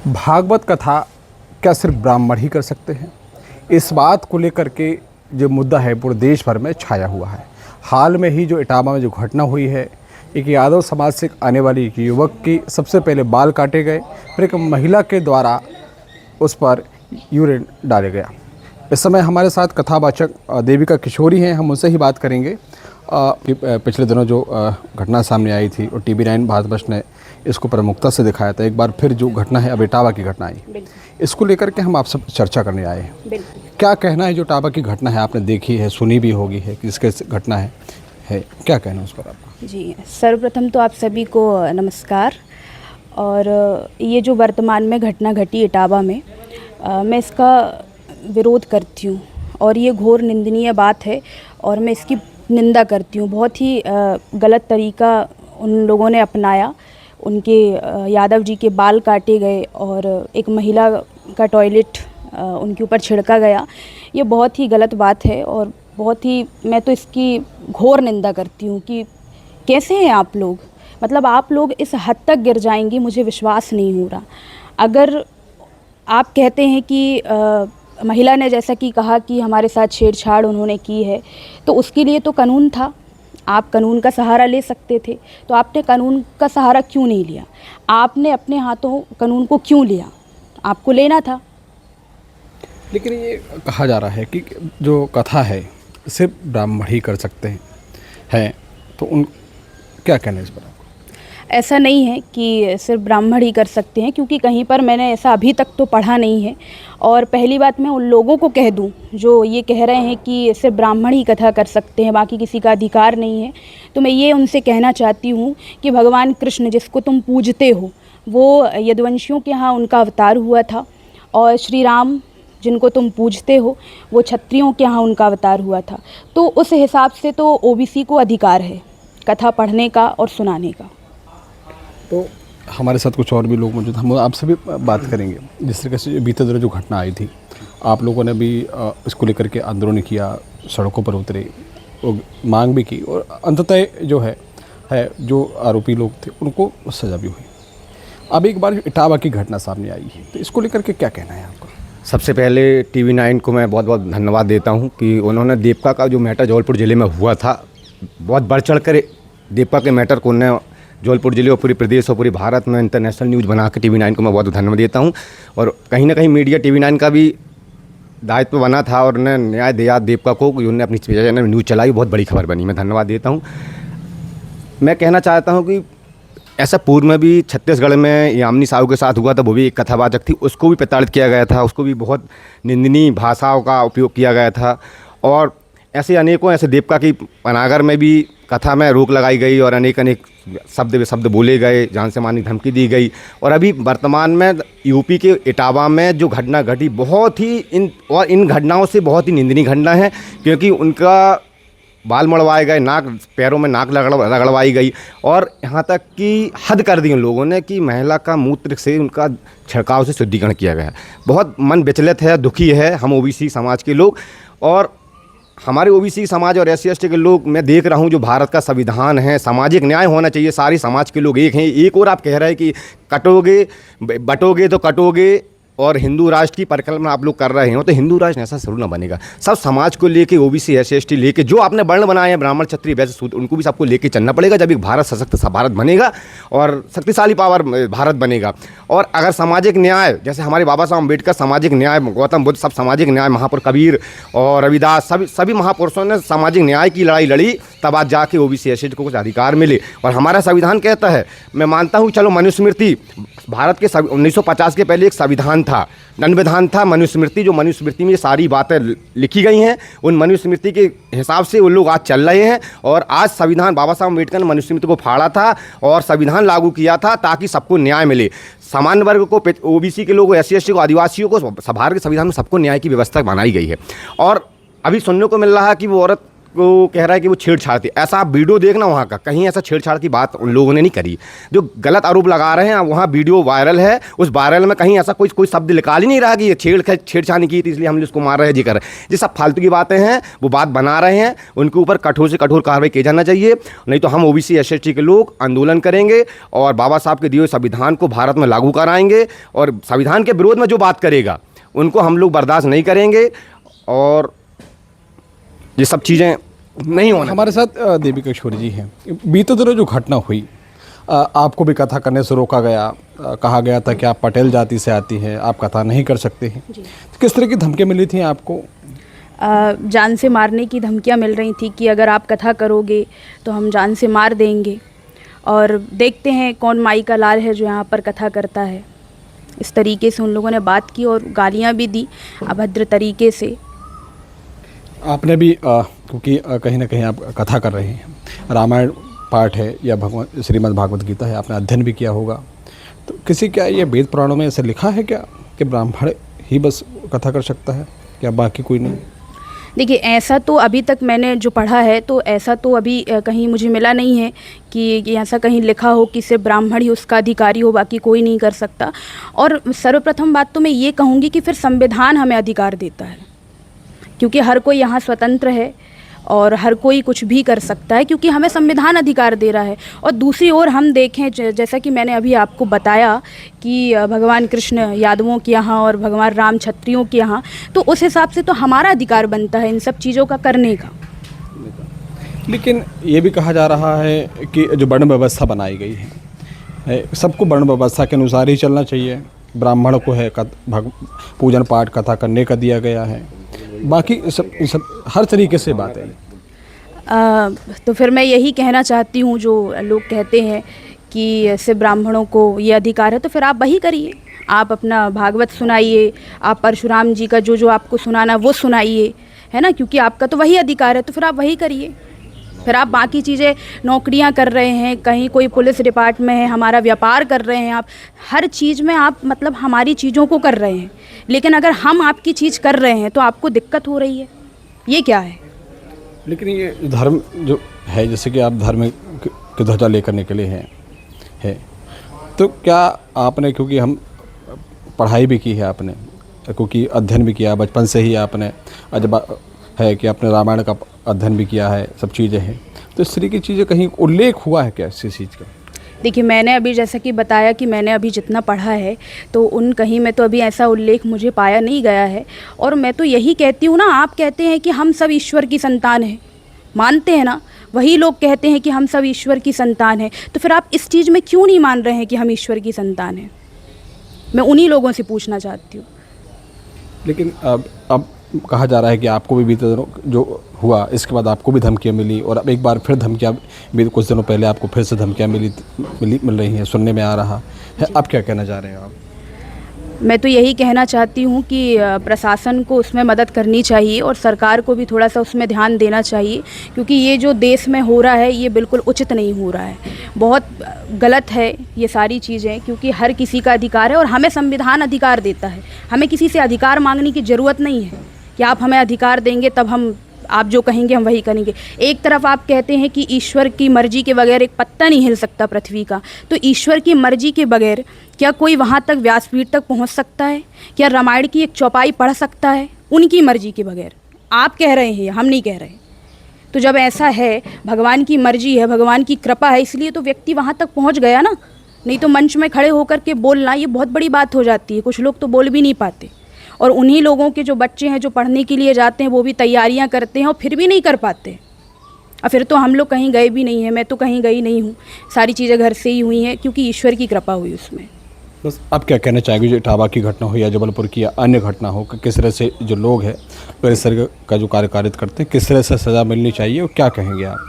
भागवत कथा क्या सिर्फ ब्राह्मण ही कर सकते हैं? इस बात को लेकर के जो मुद्दा है पूरे देश भर में छाया हुआ है। हाल में ही जो इटावा में जो घटना हुई है, एक यादव समाज से आने वाली एक युवक की सबसे पहले बाल काटे गए, फिर एक महिला के द्वारा उस पर यूरिन डाले गया। इस समय हमारे साथ कथावाचक देविका किशोरी हैं, हम उनसे ही बात करेंगे। पिछले दिनों जो घटना सामने आई थी और TV9 भारतवर्ष ने इसको प्रमुखता से दिखाया था। एक बार फिर जो घटना है अब इटावा की घटना आई, इसको लेकर के हम आप सब चर्चा करने आए हैं। क्या कहना है जो इटावा की घटना है, आपने देखी है, सुनी भी होगी है, किसके घटना है क्या कहना है उस पर आपका? जी, सर्वप्रथम तो आप सभी को नमस्कार। और ये जो वर्तमान में घटना घटी इटावा में, मैं इसका विरोध करती हूँ और ये घोर निंदनीय बात है और मैं इसकी निंदा करती हूँ। बहुत ही गलत तरीका उन लोगों ने अपनाया। उनके यादव जी के बाल काटे गए और एक महिला का टॉयलेट उनके ऊपर छिड़का गया। ये बहुत ही गलत बात है और बहुत ही, मैं तो इसकी घोर निंदा करती हूँ कि कैसे हैं आप लोग, मतलब आप लोग इस हद तक गिर जाएंगे, मुझे विश्वास नहीं हो रहा। अगर आप कहते हैं कि महिला ने जैसा कि कहा कि हमारे साथ छेड़छाड़ उन्होंने की है, तो उसके लिए तो कानून था, आप कानून का सहारा ले सकते थे। तो आपने कानून का सहारा क्यों नहीं लिया? आपने अपने हाथों कानून को क्यों लिया? आपको लेना था। लेकिन ये कहा जा रहा है कि जो कथा है सिर्फ ब्राह्मण ही कर सकते हैं, तो उन क्या कहना है इस पर आपको? ऐसा नहीं है कि सिर्फ ब्राह्मण ही कर सकते हैं, क्योंकि कहीं पर मैंने ऐसा अभी तक तो पढ़ा नहीं है। और पहली बात मैं उन लोगों को कह दूं जो ये कह रहे हैं कि सिर्फ ब्राह्मण ही कथा कर सकते हैं, बाकी किसी का अधिकार नहीं है, तो मैं ये उनसे कहना चाहती हूँ कि भगवान कृष्ण जिसको तुम पूजते हो, वो यदुवंशियों के यहाँ उनका अवतार हुआ था, और श्री राम जिनको तुम पूजते हो वो क्षत्रियों के यहाँ उनका अवतार हुआ था। तो उस हिसाब से तो OBC को अधिकार है कथा पढ़ने का और सुनाने का। तो हमारे साथ कुछ और भी लोग मौजूद, हम आपसे भी बात करेंगे। जिस तरीके से बीते दिनों जो घटना आई थी, आप लोगों ने भी इसको लेकर के आंदोलन किया, सड़कों पर उतरे और मांग भी की, और अंततः जो है जो आरोपी लोग थे उनको सज़ा भी हुई। अब एक बार इटावा की घटना सामने आई है, तो इसको लेकर के क्या कहना है आपका? सबसे पहले TV9 को मैं बहुत बहुत धन्यवाद देता हूं कि उन्होंने दीपिका का जो मैटर जबलपुर ज़िले में हुआ था, बहुत बढ़ चढ़ कर दीपिका के मैटर को उन्होंने जबलपुर ज़िले और पूरे प्रदेश और पूरी भारत में इंटरनेशनल न्यूज़ बना के TV9 को मैं बहुत धन्यवाद देता हूं। और कहीं ना कहीं मीडिया TV9 का भी दायित्व बना था और उन्होंने न्याय दिया दीपिका को, उन्होंने अपनी चैनल में न्यूज़ चलाई, बहुत बड़ी खबर बनी, मैं धन्यवाद देता हूँ। मैं कहना चाहता हूँ कि ऐसा पूर्व में भी छत्तीसगढ़ में यामिनी साहू के साथ हुआ था, वो भी एक कथावाचक थी, उसको भी प्रताड़ित किया गया था, उसको भी बहुत निंदनीय भाषाओं का उपयोग किया गया था। और ऐसे अनेकों ऐसे दीपिका की पनागर में भी कथा में रोक लगाई गई और अनेक शब्द बोले गए, जान से मारने की धमकी दी गई। और अभी वर्तमान में यूपी के इटावा में जो घटना घटी, बहुत ही इन घटनाओं से बहुत ही निंदनीय घटना है, क्योंकि उनका बाल मड़वाए गए, पैरों में नाक रगड़वाई गई, और यहाँ तक कि हद कर दी उन लोगों ने कि महिला का मूत्र से उनका छिड़काव से शुद्धिकरण किया गया है। बहुत मन विचलित है, दुखी है हम OBC समाज के लोग। और हमारे OBC समाज और SC/ST के लोग, मैं देख रहा हूँ जो भारत का संविधान है, सामाजिक न्याय होना चाहिए, सारी समाज के लोग एक हैं। एक और आप कह रहे हैं कि कटोगे बटोगे तो कटोगे और हिंदू राष्ट्र की परिकल्पना आप लोग कर रहे हो, तो हिंदू राष्ट्र ऐसा जरूर ना बनेगा। सब समाज को लेके OBC SC/ST लेके जो आपने वर्ण बनाए हैं, ब्राह्मण क्षत्रिय वैश्य शूद्र, उनको भी सबको लेके चलना पड़ेगा, जब एक भारत सशक्त भारत बनेगा और शक्तिशाली पावर भारत बनेगा। और अगर सामाजिक न्याय, जैसे हमारे बाबा साहब अम्बेडकर सामाजिक न्याय, गौतम बुद्ध, सब सामाजिक न्याय, महापुरुष कबीर और रविदास, सभी महापुरुषों ने सामाजिक न्याय की लड़ाई लड़ी, तब आज जाके OBC SC को कुछ अधिकार मिले। और हमारा संविधान कहता है, मैं मानता हूँ, चलो मनुस्मृति भारत के 1950 के पहले एक संविधान था, दंडविधान था, मनुस्मृति, जो मनुस्मृति में सारी बातें लिखी गई हैं, उन मनुस्मृति के हिसाब से वो लोग आज चल रहे हैं। और आज संविधान, बाबा साहब अम्बेडकर ने मनुस्मृति को फाड़ा था और संविधान लागू किया था ताकि सबको न्याय मिले, सामान्य वर्ग को, OBC के लोगों, SC/ST को, आदिवासियों को, भारत के संविधान में सबको न्याय की व्यवस्था बनाई गई है। और अभी सुनने को मिल रहा है कि वो औरत को कह रहा है कि वो छेड़छाड़ थी। ऐसा आप वीडियो देखना वहाँ का, कहीं ऐसा छेड़छाड़ की बात उन लोगों ने नहीं करी। जो गलत आरोप लगा रहे हैं वहाँ वीडियो वायरल है, उस वायरल में कहीं ऐसा कोई शब्द निकाल ही नहीं रहा कि ये छेड़छाड़ की थी इसलिए हम इसको मार रहे हैं, जी कर रहे हैं। ये सब फालतू की बातें हैं, वो बात बना रहे हैं। उनके ऊपर कठोर से कठोर कार्रवाई की जाना चाहिए, नहीं तो हम ओबीसी SC के लोग आंदोलन करेंगे और बाबा साहब के दिए हुए संविधान को भारत में लागू कराएंगे। और संविधान के विरोध में जो बात करेगा उनको हम लोग बर्दाश्त नहीं करेंगे और ये सब चीज़ें नहीं होना। हमारे साथ देविका किशोरी जी हैं। बीते दिनों जो घटना हुई, आपको भी कथा करने से रोका गया, कहा गया था कि आप पटेल जाति से आती हैं, आप कथा नहीं कर सकते हैं। तो किस तरह की धमकियाँ मिली थी आपको? जान से मारने की धमकियाँ मिल रही थी कि अगर आप कथा करोगे तो हम जान से मार देंगे, और देखते हैं कौन माई का लाल है जो यहाँ पर कथा करता है। इस तरीके से उन लोगों ने बात की और गालियाँ भी दी अभद्र तरीके से। आपने भी क्योंकि कहीं ना कहीं आप कथा कर रहे हैं, रामायण पाठ है या भगवान श्रीमद् भागवत गीता है, आपने अध्ययन भी किया होगा, तो किसी क्या ये वेद पुराणों में ऐसे लिखा है क्या कि ब्राह्मण ही बस कथा कर सकता है, क्या बाकी कोई नहीं? देखिए, ऐसा तो अभी तक मैंने जो पढ़ा है तो ऐसा तो अभी कहीं मुझे मिला नहीं है कि ऐसा कहीं लिखा हो कि सिर्फ ब्राह्मण ही उसका अधिकारी हो, बाकी कोई नहीं कर सकता। और सर्वप्रथम बात तो मैं ये कहूँगी कि फिर संविधान हमें अधिकार देता है, क्योंकि हर कोई यहाँ स्वतंत्र है और हर कोई कुछ भी कर सकता है, क्योंकि हमें संविधान अधिकार दे रहा है। और दूसरी ओर हम देखें, जैसा कि मैंने अभी आपको बताया कि भगवान कृष्ण यादवों के यहाँ और भगवान राम क्षत्रियों के यहाँ, तो उस हिसाब से तो हमारा अधिकार बनता है इन सब चीज़ों का करने का। लेकिन ये भी कहा जा रहा है कि जो वर्ण व्यवस्था बनाई गई है, सबको वर्ण व्यवस्था के अनुसार ही चलना चाहिए। ब्राह्मण को है पूजन पाठ कथा करने का दिया गया है, बाकी सब हर तरीके से बात है। तो फिर मैं यही कहना चाहती हूँ, जो लोग कहते हैं कि सिर्फ ब्राह्मणों को ये अधिकार है, तो फिर आप वही करिए। आप अपना भागवत सुनाइए, आप परशुराम जी का जो आपको सुनाना वो सुनाइए, है ना, क्योंकि आपका तो वही अधिकार है, तो फिर आप वही करिए। फिर आप बाकी चीज़ें, नौकरियां कर रहे हैं, कहीं कोई पुलिस डिपार्टमेंट में है, हमारा व्यापार कर रहे हैं, आप हर चीज़ में आप मतलब हमारी चीज़ों को कर रहे हैं, लेकिन अगर हम आपकी चीज़ कर रहे हैं तो आपको दिक्कत हो रही है, ये क्या है? लेकिन ये धर्म जो है, जैसे कि आप धर्म की ध्वजा लेकर निकले हैं, तो क्या आपने, क्योंकि हम पढ़ाई भी की है आपने, क्योंकि अध्ययन भी किया बचपन से ही आपने, अजब है कि आपने रामायण का अध्ययन भी किया है, सब चीज़ें हैं, तो इस तरह की चीज़ें कहीं उल्लेख हुआ है क्या इसी चीज़ का? देखिए, मैंने अभी जैसा कि बताया कि मैंने अभी जितना पढ़ा है तो उन कहीं में तो अभी ऐसा उल्लेख मुझे पाया नहीं गया है। और मैं तो यही कहती हूँ ना, आप कहते हैं कि हम सब ईश्वर की संतान हैं, मानते हैं ना, वही लोग कहते हैं कि हम सब ईश्वर की संतान हैं, तो फिर आप इस चीज़ में क्यों नहीं मान रहे हैं कि हम ईश्वर की संतान हैं? मैं उन्हीं लोगों से पूछना चाहती हूँ। लेकिन अब कहा जा रहा है कि आपको भी बीते दिनों जो हुआ इसके बाद आपको भी धमकियाँ मिली, और अब एक बार फिर धमकियाँ भी, कुछ दिनों पहले आपको फिर से धमकियाँ मिल रही हैं, सुनने में आ रहा है। अब क्या कहना चाह रहे हैं आप? मैं तो यही कहना चाहती हूँ कि प्रशासन को उसमें मदद करनी चाहिए और सरकार को भी थोड़ा सा उसमें ध्यान देना चाहिए, क्योंकि ये जो देश में हो रहा है ये बिल्कुल उचित नहीं हो रहा है, बहुत गलत है ये सारी चीज़ें, क्योंकि हर किसी का अधिकार है और हमें संविधान अधिकार देता है। हमें किसी से अधिकार मांगने की ज़रूरत नहीं है कि आप हमें अधिकार देंगे तब हम, आप जो कहेंगे हम वही करेंगे। एक तरफ आप कहते हैं कि ईश्वर की मर्जी के बगैर एक पत्ता नहीं हिल सकता पृथ्वी का, तो ईश्वर की मर्जी के बगैर क्या कोई वहाँ तक व्यासपीठ तक पहुँच सकता है? क्या रामायण की एक चौपाई पढ़ सकता है उनकी मर्जी के बगैर? आप कह रहे हैं, हम नहीं कह रहे। तो जब ऐसा है, भगवान की मर्जी है, भगवान की कृपा है, इसलिए तो व्यक्ति वहाँ तक पहुँच गया ना, नहीं तो मंच में खड़े होकर के बोलना ये बहुत बड़ी बात हो जाती है। कुछ लोग तो बोल भी नहीं पाते, और उन्हीं लोगों के जो बच्चे हैं जो पढ़ने के लिए जाते हैं वो भी तैयारियां करते हैं और फिर भी नहीं कर पाते। और फिर तो हम लोग कहीं गए भी नहीं हैं, मैं तो कहीं गई नहीं हूँ, सारी चीज़ें घर से ही हुई हैं क्योंकि ईश्वर की कृपा हुई उसमें। बस आप क्या कहना चाहेंगे, जो इटावा की घटना हो या जबलपुर की या अन्य घटना हो, कि किस तरह से जो लोग हैं वो इस तरह का जो कार्य कारित करते हैं, किस तरह से सज़ा मिलनी चाहिए, और क्या कहेंगे आप?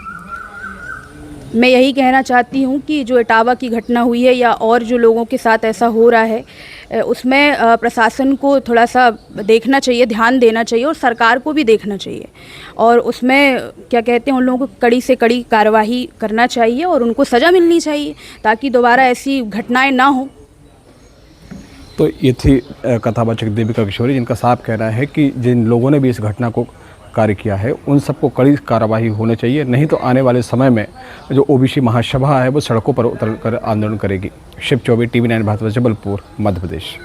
मैं यही कहना चाहती हूँ कि जो इटावा की घटना हुई है या और जो लोगों के साथ ऐसा हो रहा है, उसमें प्रशासन को थोड़ा सा देखना चाहिए, ध्यान देना चाहिए, और सरकार को भी देखना चाहिए, और उसमें क्या कहते हैं, उन लोगों को कड़ी से कड़ी कार्रवाई करना चाहिए और उनको सज़ा मिलनी चाहिए ताकि दोबारा ऐसी घटनाएं ना हो। तो ये थी कथावाचक देविका किशोरी, जिनका साफ कहना है कि जिन लोगों ने भी इस घटना को कार्य किया है उन सबको कड़ी कार्रवाई होनी चाहिए, नहीं तो आने वाले समय में जो ओबीसी महासभा है वो सड़कों पर उतर कर आंदोलन करेगी। शिव चौबे, TV9 भारतवर्ष, जबलपुर, मध्य प्रदेश।